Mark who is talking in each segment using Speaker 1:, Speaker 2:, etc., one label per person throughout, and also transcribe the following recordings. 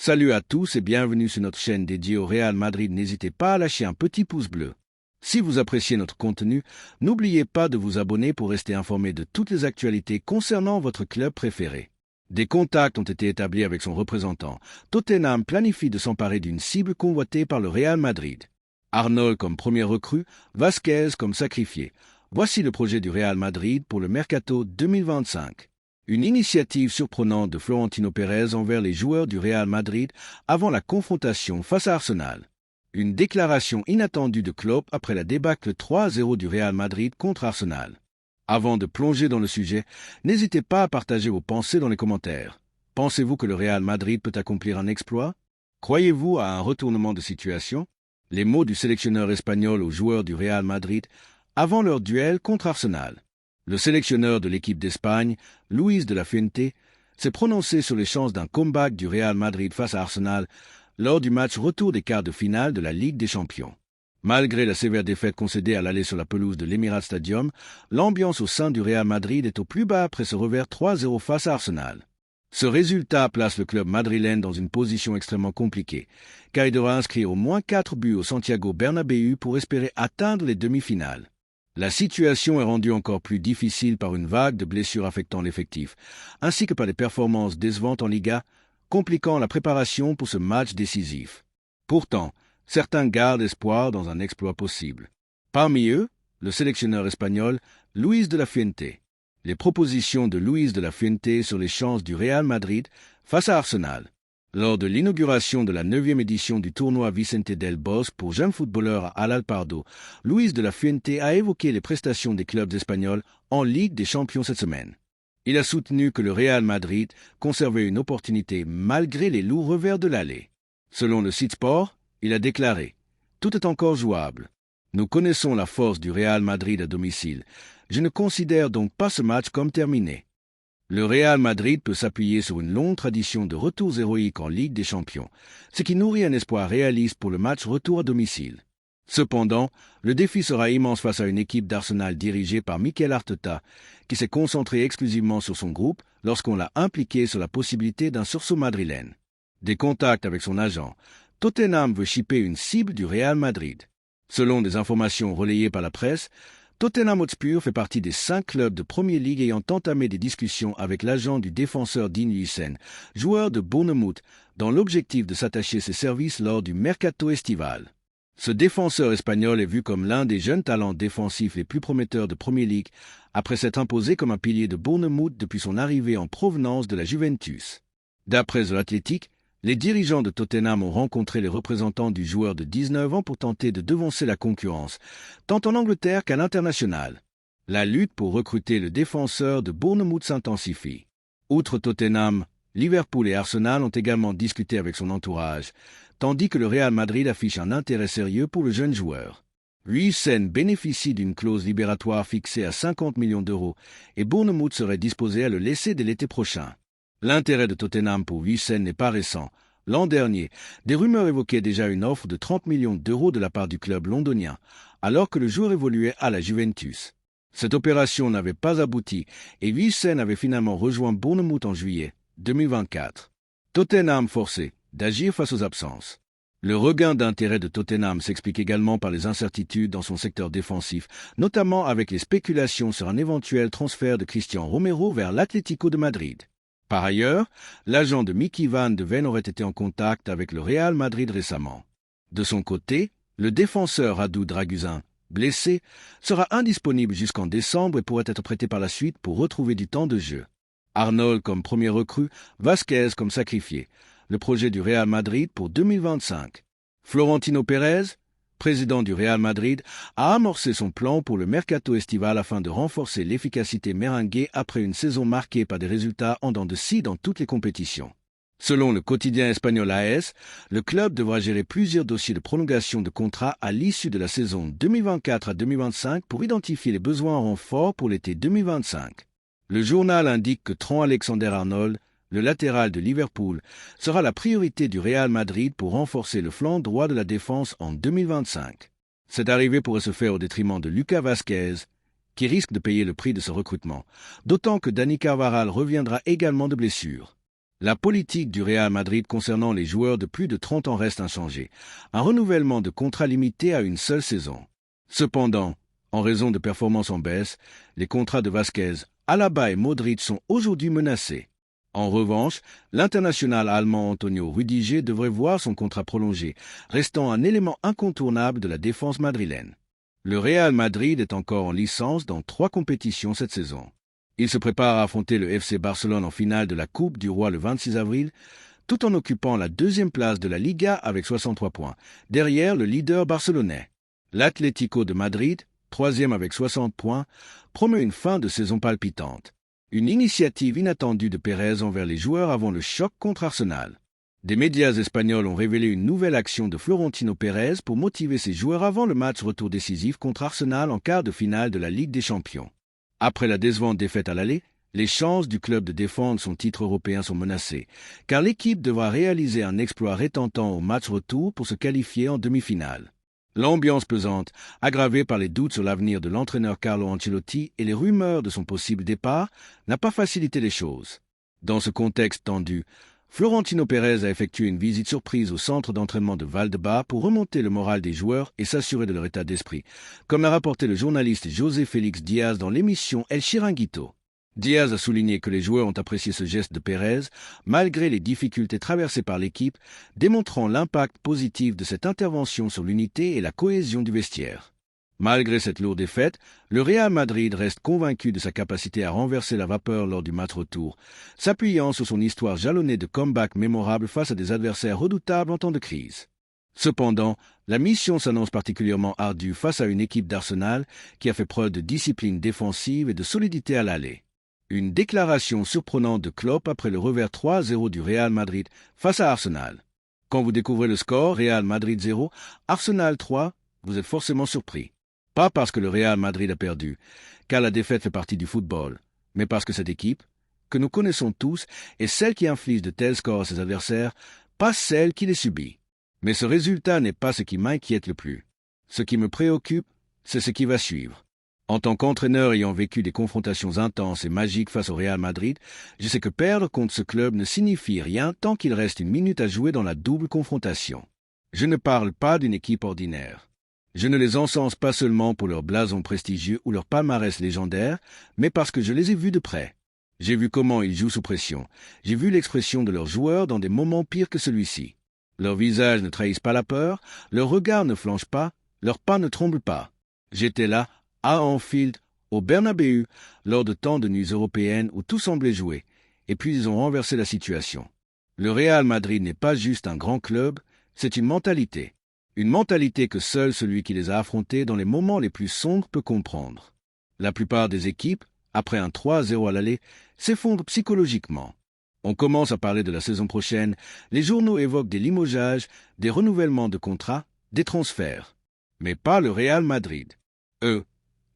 Speaker 1: Salut à tous et bienvenue sur notre chaîne dédiée au Real Madrid. N'hésitez pas à lâcher un petit pouce bleu. Si vous appréciez notre contenu, n'oubliez pas de vous abonner pour rester informé de toutes les actualités concernant votre club préféré. Des contacts ont été établis avec son représentant. Tottenham planifie de s'emparer d'une cible convoitée par le Real Madrid. Arnold comme premier recrue, Vasquez comme sacrifié. Voici le projet du Real Madrid pour le Mercato 2025. Une initiative surprenante de Florentino Pérez envers les joueurs du Real Madrid avant la confrontation face à Arsenal. Une déclaration inattendue de Klopp après la débâcle 3-0 du Real Madrid contre Arsenal. Avant de plonger dans le sujet, n'hésitez pas à partager vos pensées dans les commentaires. Pensez-vous que le Real Madrid peut accomplir un exploit? Croyez-vous à un retournement de situation? Les mots du sélectionneur espagnol aux joueurs du Real Madrid avant leur duel contre Arsenal. Le sélectionneur de l'équipe d'Espagne, Luis de la Fuente, s'est prononcé sur les chances d'un comeback du Real Madrid face à Arsenal lors du match retour des quarts de finale de la Ligue des Champions. Malgré la sévère défaite concédée à l'aller sur la pelouse de l'Emirates Stadium, l'ambiance au sein du Real Madrid est au plus bas après ce revers 3-0 face à Arsenal. Ce résultat place le club madrilène dans une position extrêmement compliquée, car il devra inscrire au moins 4 buts au Santiago Bernabéu pour espérer atteindre les demi-finales. La situation est rendue encore plus difficile par une vague de blessures affectant l'effectif, ainsi que par des performances décevantes en Liga, compliquant la préparation pour ce match décisif. Pourtant, certains gardent espoir dans un exploit possible. Parmi eux, le sélectionneur espagnol Luis de la Fuente. Les propositions de Luis de la Fuente sur les chances du Real Madrid face à Arsenal. Lors de l'inauguration de la 9e édition du tournoi Vicente del Bosque pour jeunes footballeurs à Al Alpardo, Luis de la Fuente a évoqué les prestations des clubs espagnols en Ligue des Champions cette semaine. Il a soutenu que le Real Madrid conservait une opportunité malgré les lourds revers de l'aller. Selon le site Sport, il a déclaré « Tout est encore jouable. Nous connaissons la force du Real Madrid à domicile. Je ne considère donc pas ce match comme terminé. » Le Real Madrid peut s'appuyer sur une longue tradition de retours héroïques en Ligue des Champions, ce qui nourrit un espoir réaliste pour le match retour à domicile. Cependant, le défi sera immense face à une équipe d'Arsenal dirigée par Mikel Arteta, qui s'est concentré exclusivement sur son groupe lorsqu'on l'a impliqué sur la possibilité d'un sursaut madrilène. Des contacts avec son agent, Tottenham veut shipper une cible du Real Madrid. Selon des informations relayées par la presse, Tottenham Hotspur fait partie des 5 clubs de Premier League ayant entamé des discussions avec l'agent du défenseur Dean Huijsen, joueur de Bournemouth, dans l'objectif de s'attacher ses services lors du mercato estival. Ce défenseur espagnol est vu comme l'un des jeunes talents défensifs les plus prometteurs de Premier League, après s'être imposé comme un pilier de Bournemouth depuis son arrivée en provenance de la Juventus. D'après The Athletic, les dirigeants de Tottenham ont rencontré les représentants du joueur de 19 ans pour tenter de devancer la concurrence, tant en Angleterre qu'à l'international. La lutte pour recruter le défenseur de Bournemouth s'intensifie. Outre Tottenham, Liverpool et Arsenal ont également discuté avec son entourage, tandis que le Real Madrid affiche un intérêt sérieux pour le jeune joueur. Huijsen bénéficie d'une clause libératoire fixée à 50 millions d'euros et Bournemouth serait disposé à le laisser dès l'été prochain. L'intérêt de Tottenham pour Huijsen n'est pas récent. L'an dernier, des rumeurs évoquaient déjà une offre de 30 millions d'euros de la part du club londonien, alors que le joueur évoluait à la Juventus. Cette opération n'avait pas abouti et Huijsen avait finalement rejoint Bournemouth en juillet 2024. Tottenham forcé d'agir face aux absences. Le regain d'intérêt de Tottenham s'explique également par les incertitudes dans son secteur défensif, notamment avec les spéculations sur un éventuel transfert de Cristian Romero vers l'Atlético de Madrid. Par ailleurs, l'agent de Mickey Van de Ven aurait été en contact avec le Real Madrid récemment. De son côté, le défenseur Radu Dragusin, blessé, sera indisponible jusqu'en décembre et pourrait être prêté par la suite pour retrouver du temps de jeu. Arnold comme premier recrue, Vasquez comme sacrifié. Le projet du Real Madrid pour 2025. Florentino Pérez, président du Real Madrid, a amorcé son plan pour le mercato estival afin de renforcer l'efficacité merengue après une saison marquée par des résultats en dents de scie dans toutes les compétitions. Selon le quotidien espagnol AS, le club devra gérer plusieurs dossiers de prolongation de contrat à l'issue de la saison 2024 à 2025 pour identifier les besoins en renfort pour l'été 2025. Le journal indique que Trent Alexander-Arnold, le latéral de Liverpool, sera la priorité du Real Madrid pour renforcer le flanc droit de la défense en 2025. Cette arrivée pourrait se faire au détriment de Lucas Vasquez, qui risque de payer le prix de ce recrutement, d'autant que Dani Carvajal reviendra également de blessure. La politique du Real Madrid concernant les joueurs de plus de 30 ans reste inchangée. Un renouvellement de contrat limité à une seule saison. Cependant, en raison de performances en baisse, les contrats de Vasquez, Alaba et Modric sont aujourd'hui menacés. En revanche, l'international allemand Antonio Rüdiger devrait voir son contrat prolongé, restant un élément incontournable de la défense madrilène. Le Real Madrid est encore en licence dans 3 compétitions cette saison. Il se prépare à affronter le FC Barcelone en finale de la Coupe du Roi le 26 avril, tout en occupant la 2e place de la Liga avec 63 points, derrière le leader barcelonais. L'Atlético de Madrid, 3e avec 60 points, promet une fin de saison palpitante. Une initiative inattendue de Pérez envers les joueurs avant le choc contre Arsenal. Des médias espagnols ont révélé une nouvelle action de Florentino Pérez pour motiver ses joueurs avant le match retour décisif contre Arsenal en quart de finale de la Ligue des Champions. Après la décevante défaite à l'aller, les chances du club de défendre son titre européen sont menacées, car l'équipe devra réaliser un exploit rétentant au match retour pour se qualifier en demi-finale. L'ambiance pesante, aggravée par les doutes sur l'avenir de l'entraîneur Carlo Ancelotti et les rumeurs de son possible départ, n'a pas facilité les choses. Dans ce contexte tendu, Florentino Pérez a effectué une visite surprise au centre d'entraînement de Valdebebas pour remonter le moral des joueurs et s'assurer de leur état d'esprit, comme l'a rapporté le journaliste José Félix Diaz dans l'émission El Chiringuito. Diaz a souligné que les joueurs ont apprécié ce geste de Pérez, malgré les difficultés traversées par l'équipe, démontrant l'impact positif de cette intervention sur l'unité et la cohésion du vestiaire. Malgré cette lourde défaite, le Real Madrid reste convaincu de sa capacité à renverser la vapeur lors du match retour, s'appuyant sur son histoire jalonnée de comebacks mémorables face à des adversaires redoutables en temps de crise. Cependant, la mission s'annonce particulièrement ardue face à une équipe d'Arsenal qui a fait preuve de discipline défensive et de solidité à l'aller. Une déclaration surprenante de Klopp après le revers 3-0 du Real Madrid face à Arsenal. Quand vous découvrez le score Real Madrid 0, Arsenal 3, vous êtes forcément surpris. Pas parce que le Real Madrid a perdu, car la défaite fait partie du football, mais parce que cette équipe, que nous connaissons tous, est celle qui inflige de tels scores à ses adversaires, pas celle qui les subit. Mais ce résultat n'est pas ce qui m'inquiète le plus. Ce qui me préoccupe, c'est ce qui va suivre. En tant qu'entraîneur ayant vécu des confrontations intenses et magiques face au Real Madrid, je sais que perdre contre ce club ne signifie rien tant qu'il reste une minute à jouer dans la double confrontation. Je ne parle pas d'une équipe ordinaire. Je ne les encense pas seulement pour leur blason prestigieux ou leur palmarès légendaire, mais parce que je les ai vus de près. J'ai vu comment ils jouent sous pression. J'ai vu l'expression de leurs joueurs dans des moments pires que celui-ci. Leurs visages ne trahissent pas la peur, leurs regards ne flanchent pas, leurs pas ne tremblent pas. J'étais là, à Anfield, au Bernabéu, lors de tant de nuits européennes où tout semblait jouer, et puis ils ont renversé la situation. Le Real Madrid n'est pas juste un grand club, c'est une mentalité. Une mentalité que seul celui qui les a affrontés dans les moments les plus sombres peut comprendre. La plupart des équipes, après un 3-0 à l'aller, s'effondrent psychologiquement. On commence à parler de la saison prochaine, les journaux évoquent des limogeages, des renouvellements de contrats, des transferts. Mais pas le Real Madrid. Eux,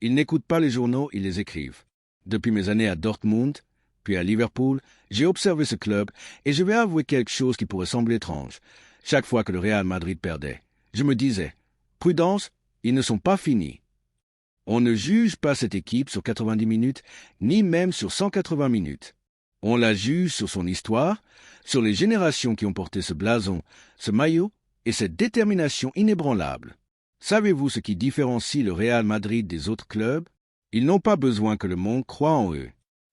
Speaker 1: ils n'écoutent pas les journaux, ils les écrivent. Depuis mes années à Dortmund, puis à Liverpool, j'ai observé ce club et je vais avouer quelque chose qui pourrait sembler étrange. Chaque fois que le Real Madrid perdait, je me disais, prudence, ils ne sont pas finis. On ne juge pas cette équipe sur 90 minutes, ni même sur 180 minutes. On la juge sur son histoire, sur les générations qui ont porté ce blason, ce maillot et cette détermination inébranlable. Savez-vous ce qui différencie le Real Madrid des autres clubs? Ils n'ont pas besoin que le monde croie en eux.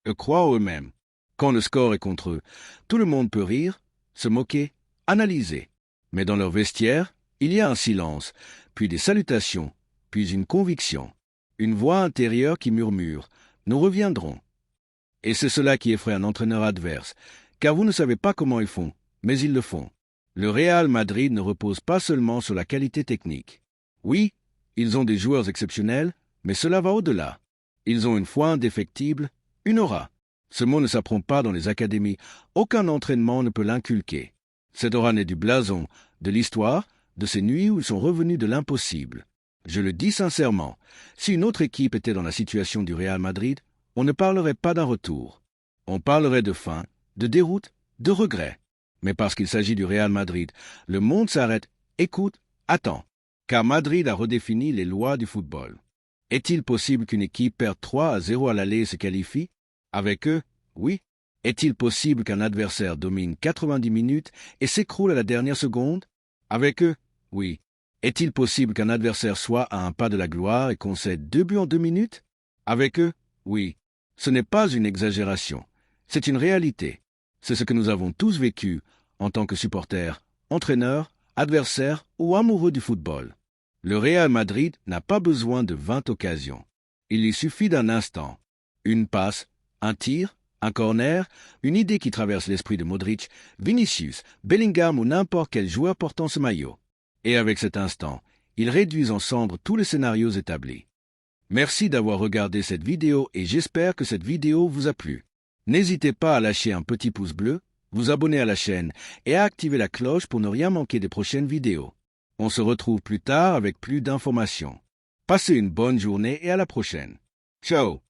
Speaker 1: Eux croient en eux-mêmes. Quand le score est contre eux, tout le monde peut rire, se moquer, analyser. Mais dans leur vestiaire, il y a un silence, puis des salutations, puis une conviction. Une voix intérieure qui murmure « Nous reviendrons ». Et c'est cela qui effraie un entraîneur adverse, car vous ne savez pas comment ils font, mais ils le font. Le Real Madrid ne repose pas seulement sur la qualité technique. Oui, ils ont des joueurs exceptionnels, mais cela va au-delà. Ils ont une foi indéfectible, une aura. Ce mot ne s'apprend pas dans les académies, aucun entraînement ne peut l'inculquer. Cette aura naît du blason, de l'histoire, de ces nuits où ils sont revenus de l'impossible. Je le dis sincèrement, si une autre équipe était dans la situation du Real Madrid, on ne parlerait pas d'un retour. On parlerait de fin, de déroute, de regret. Mais parce qu'il s'agit du Real Madrid, le monde s'arrête, écoute, attend. Car Madrid a redéfini les lois du football. Est-il possible qu'une équipe perde 3-0 à l'aller et se qualifie? Avec eux, oui. Est-il possible qu'un adversaire domine 90 minutes et s'écroule à la dernière seconde? Avec eux, oui. Est-il possible qu'un adversaire soit à un pas de la gloire et concède 2 buts en 2 minutes? Avec eux, oui. Ce n'est pas une exagération, c'est une réalité. C'est ce que nous avons tous vécu en tant que supporters, entraîneurs, adversaires ou amoureux du football. Le Real Madrid n'a pas besoin de 20 occasions. Il lui suffit d'un instant. Une passe, un tir, un corner, une idée qui traverse l'esprit de Modric, Vinicius, Bellingham ou n'importe quel joueur portant ce maillot. Et avec cet instant, ils réduisent en cendres tous les scénarios établis. Merci d'avoir regardé cette vidéo et j'espère que cette vidéo vous a plu. N'hésitez pas à lâcher un petit pouce bleu, vous abonner à la chaîne et à activer la cloche pour ne rien manquer des prochaines vidéos. On se retrouve plus tard avec plus d'informations. Passez une bonne journée et à la prochaine. Ciao!